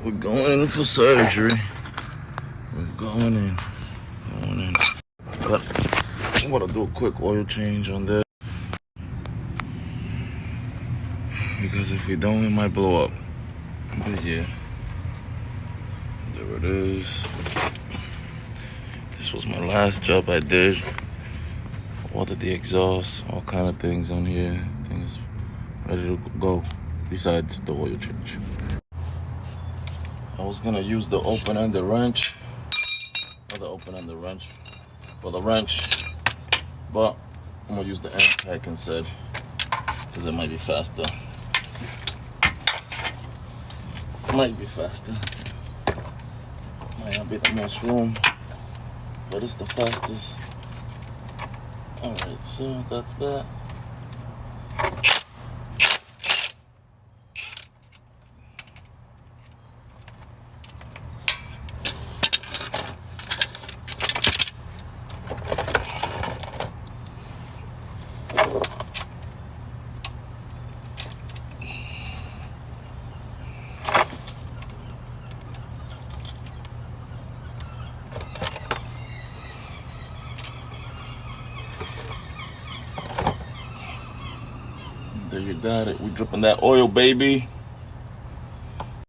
We're going in for surgery. We're going in. But I'm gonna do a quick oil change on this. Because if we don't, it might blow up. But yeah. There it is. This was my last job I did. Watered the exhaust, all kind of things on here. Things ready to go. Besides the oil change. I was gonna use the open-ended wrench. Or the open-ended wrench. For the wrench. But I'm gonna use the end pack instead. Because it might be faster. Might be faster. Might not be the most room. But it's the fastest. Alright, so that's that. There you got it. We dripping that oil, baby.